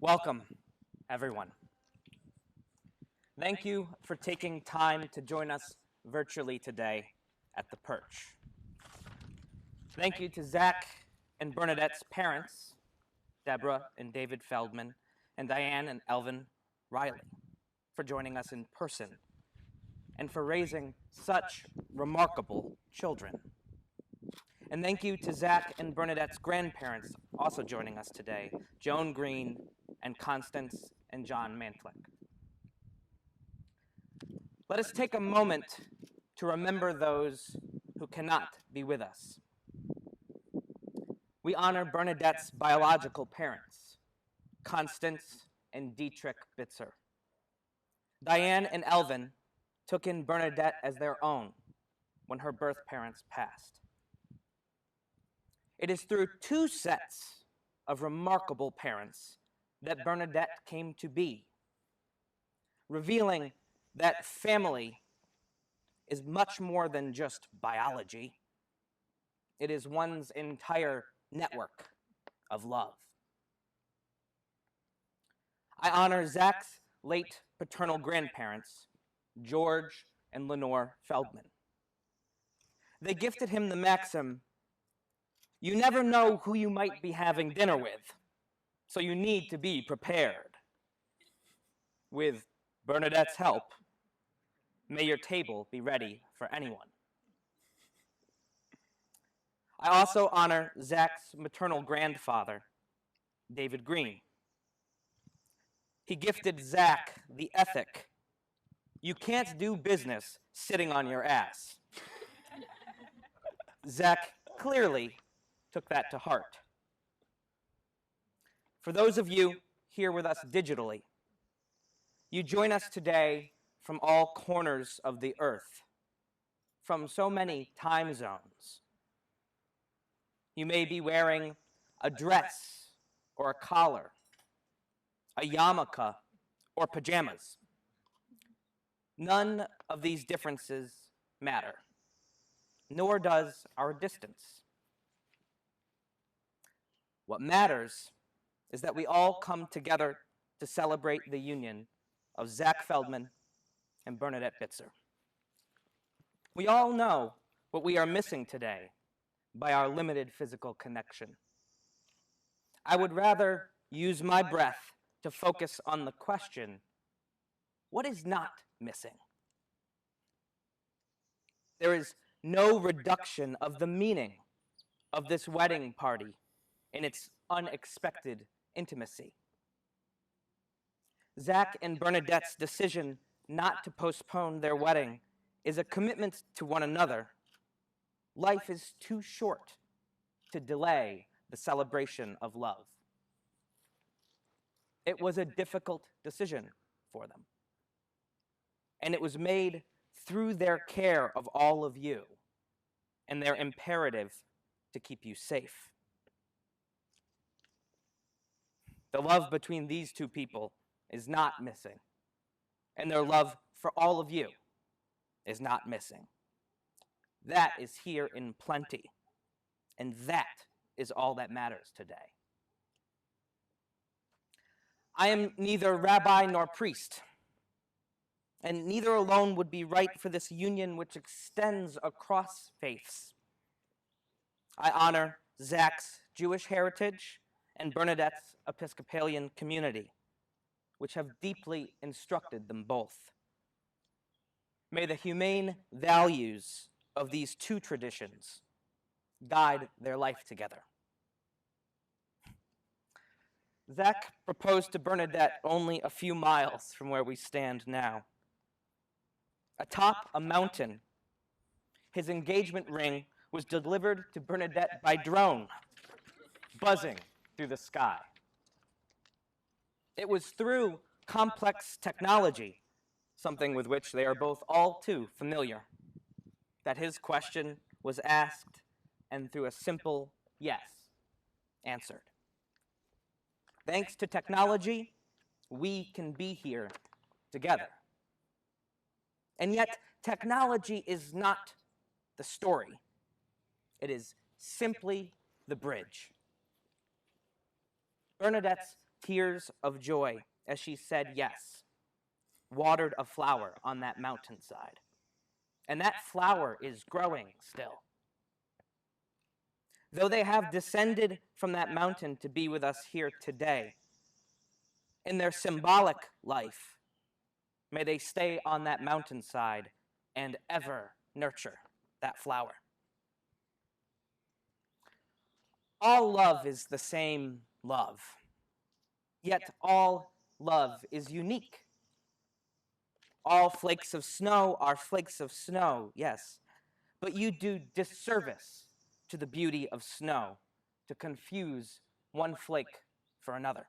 Welcome, everyone. Thank you for taking time to join us virtually today at the Perch. Thank you to Zach and Bernadette's parents, Deborah and David Feldman, and Diane and Elvin Riley, for joining us in person and for raising such remarkable children. And thank you to Zach and Bernadette's grandparents also joining us today, Joan Green and Constance and John Mantlick. Let us take a moment to remember those who cannot be with us. We honor Bernadette's biological parents, Constance and Dietrich Bitzer. Diane and Elvin took in Bernadette as their own when her birth parents passed. It is through two sets of remarkable parents that Bernadette came to be, revealing that family is much more than just biology. It is one's entire network of love. I honor Zach's late paternal grandparents, George and Lenore Feldman. They gifted him the maxim, "You never know who you might be having dinner with, so you need to be prepared." With Bernadette's help, may your table be ready for anyone. I also honor Zach's maternal grandfather, David Green. He gifted Zach the ethic, "You can't do business sitting on your ass." Zach clearly took that to heart. For those of you here with us digitally, you join us today from all corners of the earth, from so many time zones. You may be wearing a dress or a collar, a yarmulke or pajamas. None of these differences matter, nor does our distance. What matters is that we all come together to celebrate the union of Zach Feldman and Bernadette Bitzer. We all know what we are missing today by our limited physical connection. I would rather use my breath to focus on the question, what is not missing? There is no reduction of the meaning of this wedding party in its unexpected intimacy. Zach and Bernadette's decision not to postpone their wedding is a commitment to one another. Life is too short to delay the celebration of love. It was a difficult decision for them, and it was made through their care of all of you and their imperative to keep you safe. The love between these two people is not missing, and their love for all of you is not missing. That is here in plenty, and that is all that matters today. I am neither rabbi nor priest, and neither alone would be right for this union which extends across faiths. I honor Zach's Jewish heritage and Bernadette's Episcopalian community, which have deeply instructed them both. May the humane values of these two traditions guide their life together. Zach proposed to Bernadette only a few miles from where we stand now. Atop a mountain, his engagement ring was delivered to Bernadette by drone, buzzing through the sky. It was through complex technology, something with which they are both all too familiar, that his question was asked and through a simple yes answered. Thanks to technology, we can be here together. And yet, technology is not the story. It is simply the bridge. Bernadette's tears of joy as she said yes, watered a flower on that mountainside. And that flower is growing still. Though they have descended from that mountain to be with us here today, in their symbolic life, may they stay on that mountainside and ever nurture that flower. All love is the same love, yet all love is unique. All flakes of snow are flakes of snow, yes, but you do disservice to the beauty of snow to confuse one flake for another.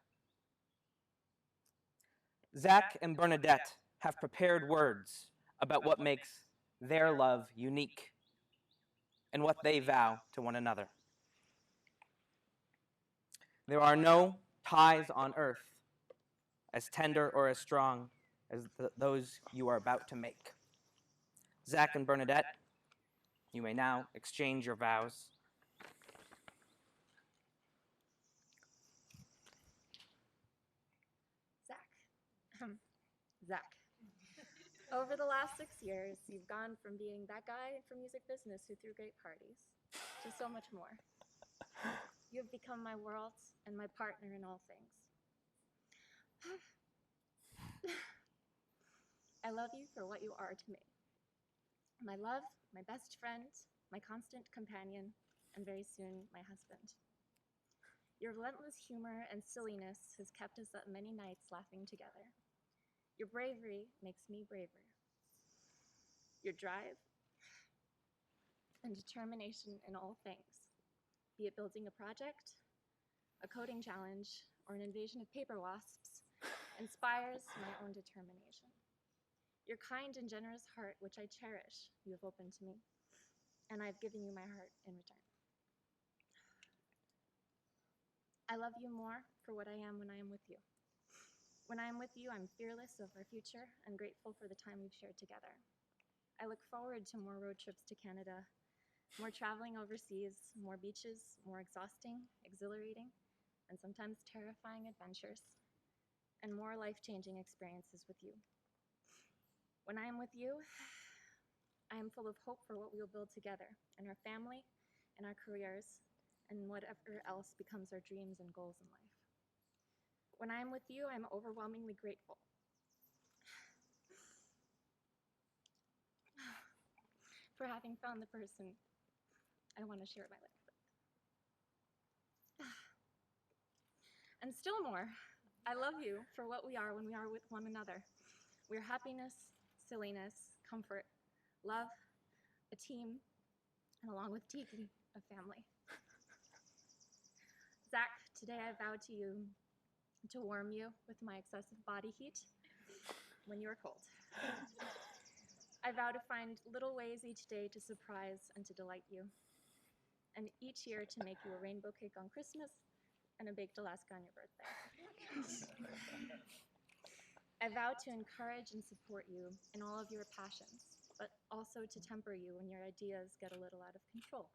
Zach and Bernadette have prepared words about what makes their love unique and what they vow to one another. There are no ties on earth as tender or as strong as those you are about to make. Zach and Bernadette, you may now exchange your vows. Zach. Over the last 6 years, you've gone from being that guy from music business who threw great parties to so much more. You have become my world and my partner in all things. I love you for what you are to me. My love, my best friend, my constant companion, and very soon, my husband. Your relentless humor and silliness has kept us up many nights laughing together. Your bravery makes me braver. Your drive and determination in all things, be it building a project, a coding challenge, or an invasion of paper wasps, inspires my own determination. Your kind and generous heart, which I cherish, you have opened to me, and I've given you my heart in return. I love you more for what I am when I am with you. When I am with you, I'm fearless of our future and grateful for the time we've shared together. I look forward to more road trips to Canada, more traveling overseas, more beaches, more exhausting, exhilarating, and sometimes terrifying adventures, and more life-changing experiences with you. When I am with you, I am full of hope for what we will build together in our family, in our careers, and whatever else becomes our dreams and goals in life. When I am with you, I'm overwhelmingly grateful for having found the person I want to share my life with. And still more, I love you for what we are when we are with one another. We are happiness, silliness, comfort, love, a team, and along with Tiki, a family. Zach, today I vow to you to warm you with my excessive body heat when you are cold. I vow to find little ways each day to surprise and to delight you, and each year to make you a rainbow cake on Christmas and a baked Alaska on your birthday. I vow to encourage and support you in all of your passions, but also to temper you when your ideas get a little out of control,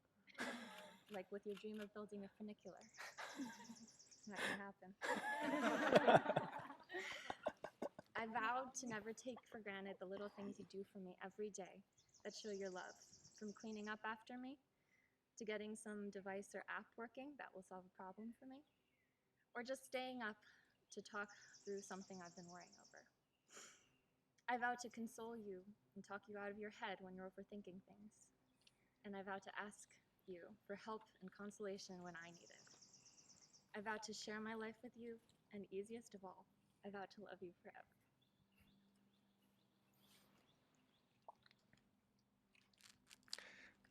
like with your dream of building a funicular. It's not gonna happen. I vowed to never take for granted the little things you do for me every day that show your love, from cleaning up after me to getting some device or app working that will solve a problem for me, or just staying up to talk through something I've been worrying over. I vow to console you and talk you out of your head when you're overthinking things, and I vow to ask you for help and consolation when I need it. I vow to share my life with you, and easiest of all, I vow to love you forever.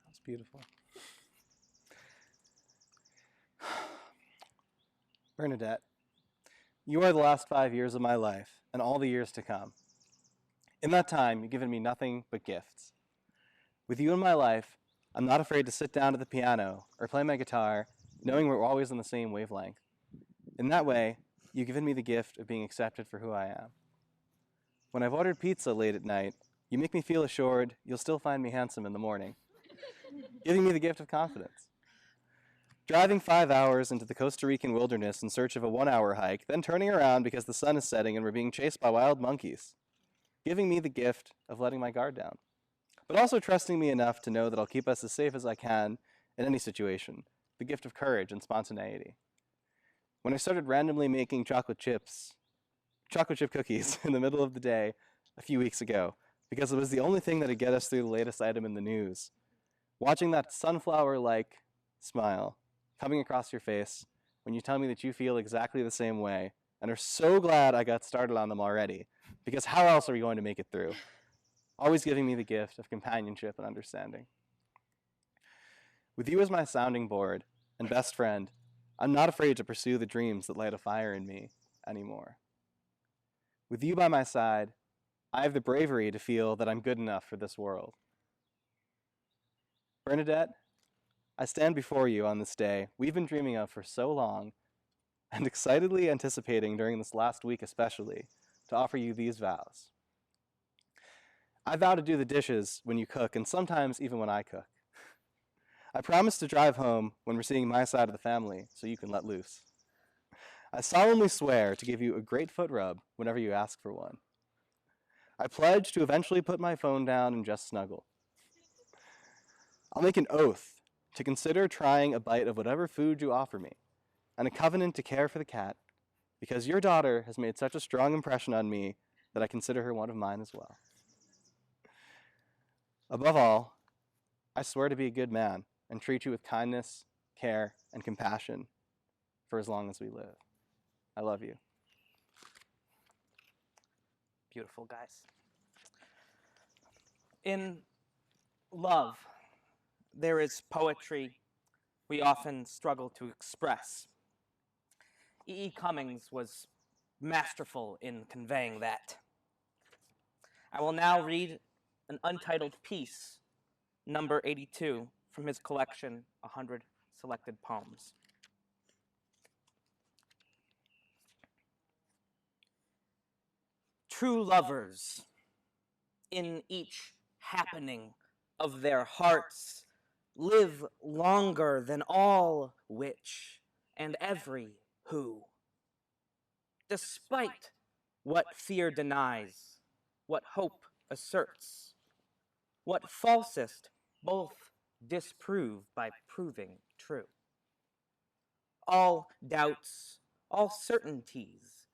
That's beautiful. Bernadette, you are the last 5 years of my life and all the years to come. In that time, you've given me nothing but gifts. With you in my life, I'm not afraid to sit down at the piano or play my guitar, knowing we're always on the same wavelength. In that way, you've given me the gift of being accepted for who I am. When I've ordered pizza late at night, you make me feel assured you'll still find me handsome in the morning, giving me the gift of confidence. Driving 5 hours into the Costa Rican wilderness in search of a 1-hour hike, then turning around because the sun is setting and we're being chased by wild monkeys, giving me the gift of letting my guard down, but also trusting me enough to know that I'll keep us as safe as I can in any situation, the gift of courage and spontaneity. When I started randomly making chocolate chip cookies in the middle of the day a few weeks ago, because it was the only thing that would get us through the latest item in the news, watching that sunflower-like smile coming across your face when you tell me that you feel exactly the same way and are so glad I got started on them already, because how else are we going to make it through? Always giving me the gift of companionship and understanding. With you as my sounding board and best friend, I'm not afraid to pursue the dreams that light a fire in me anymore. With you by my side, I have the bravery to feel that I'm good enough for this world. Bernadette, I stand before you on this day we've been dreaming of for so long and excitedly anticipating during this last week especially to offer you these vows. I vow to do the dishes when you cook and sometimes even when I cook. I promise to drive home when we're seeing my side of the family so you can let loose. I solemnly swear to give you a great foot rub whenever you ask for one. I pledge to eventually put my phone down and just snuggle. I'll make an oath to consider trying a bite of whatever food you offer me, and a covenant to care for the cat, because your daughter has made such a strong impression on me that I consider her one of mine as well. Above all, I swear to be a good man and treat you with kindness, care, and compassion for as long as we live. I love you. Beautiful, guys. In love, there is poetry we often struggle to express. E. E. Cummings was masterful in conveying that. I will now read an untitled piece, number 82, from his collection, 100 Selected Poems. True lovers, in each happening of their hearts, live longer than all which and every who. Despite what fear denies, what hope asserts, what falsest both disprove by proving true. All doubts, all certainties,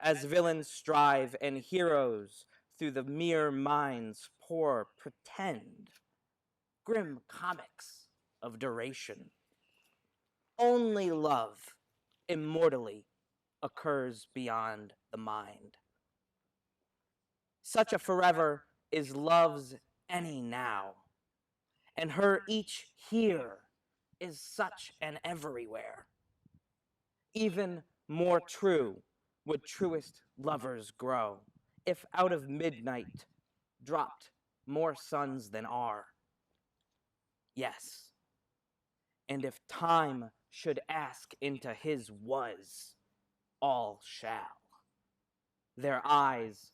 as villains strive and heroes through the mere mind's poor pretend, grim comics of duration. Only love immortally occurs beyond the mind. Such a forever is love's any now, and her each here is such an everywhere. Even more true would truest lovers grow, if out of midnight dropped more suns than are. Yes, and if time should ask into his was, all shall. Their eyes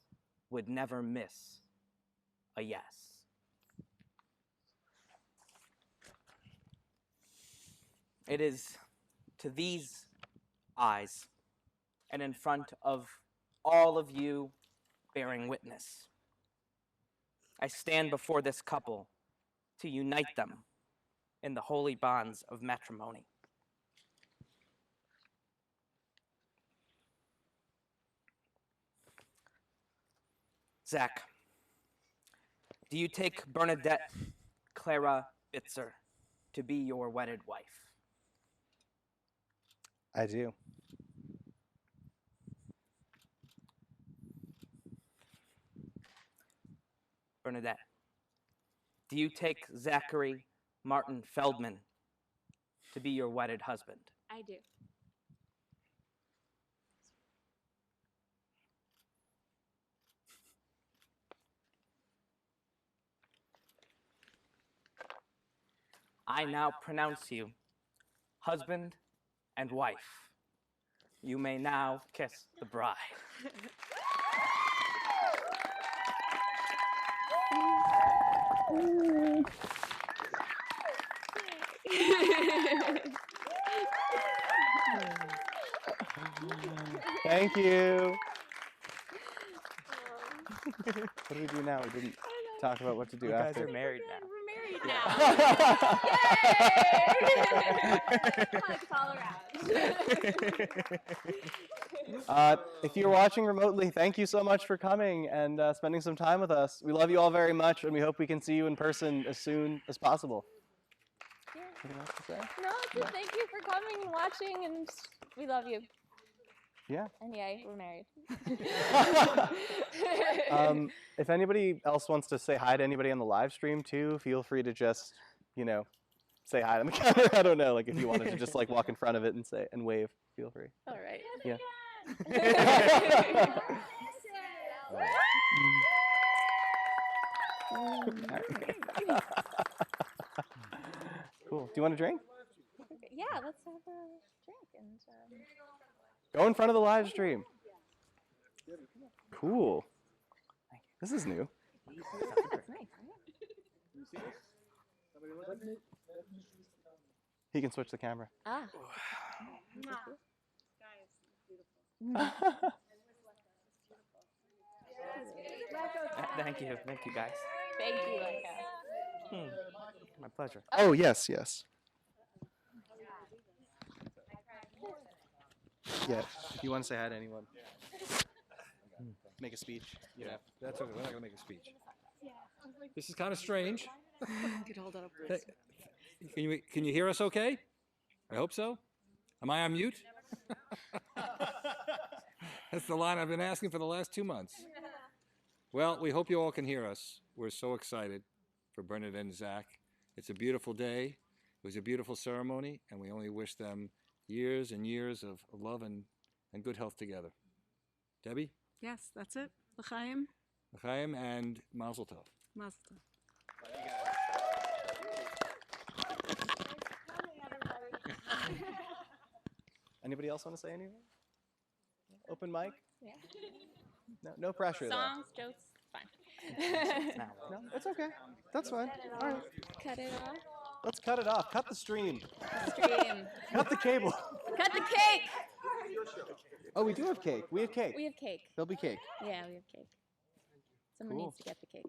would never miss a yes. It is to these eyes, and in front of all of you bearing witness, I stand before this couple to unite them in the holy bonds of matrimony. Zach, do you take Bernadette Clara Bitzer to be your wedded wife? I do. Bernadette, do you take Zachary Martin Feldman to be your wedded husband? I do. I now pronounce you husband and wife. You may now kiss the bride. Thank you. What do we do now? We didn't talk about what to do You guys after. are married now. We're married Yeah. now. Yay! Hugs all around. If you're watching remotely, thank you so much for coming and spending some time with us. We love you all very much, and we hope we can see you in person as soon as possible. Yeah. Anything else to say? No, just thank you for coming and watching, and we love you. Yeah. And yay, we're married. If anybody else wants to say hi to anybody on the live stream too, feel free to just, say hi to the camera. I don't know, like if you wanted to just like walk in front of it and say and wave, feel free. All right. Yeah. Cool. Do you want a drink? Yeah, let's have a drink and. Go in front of the live stream. Cool. This is new. That's nice, right? He can switch the camera. Ah. Thank you guys. Thank you, Leica. My pleasure. Oh, yes, yes. Yeah. You want to say hi to anyone? Make a speech. Yeah, that's okay. We're not going to make a speech. This is kind of strange. Can you hear us okay? I hope so. Am I on mute? That's the line I've been asking for the last 2 months. Well, we hope you all can hear us. We're so excited for Bernadette and Zach. It's a beautiful day. It was a beautiful ceremony, and we only wish them years and years of love and good health together. Debbie? Yes, that's it. L'chaim, L'chaim and Mazel Tov. Mazel Tov. Anybody else want to say anything? Open mic? Yeah. No pressure Songs, jokes, fine. there. No, it's okay. That's fine. All right. Cut it off. Let's cut it off. Cut the stream. Stream. Cut the cable. Cut the cake. Oh, we do have cake. We have cake. We have cake. There'll be cake. Yeah, we have cake. Someone Cool. needs to get the cake.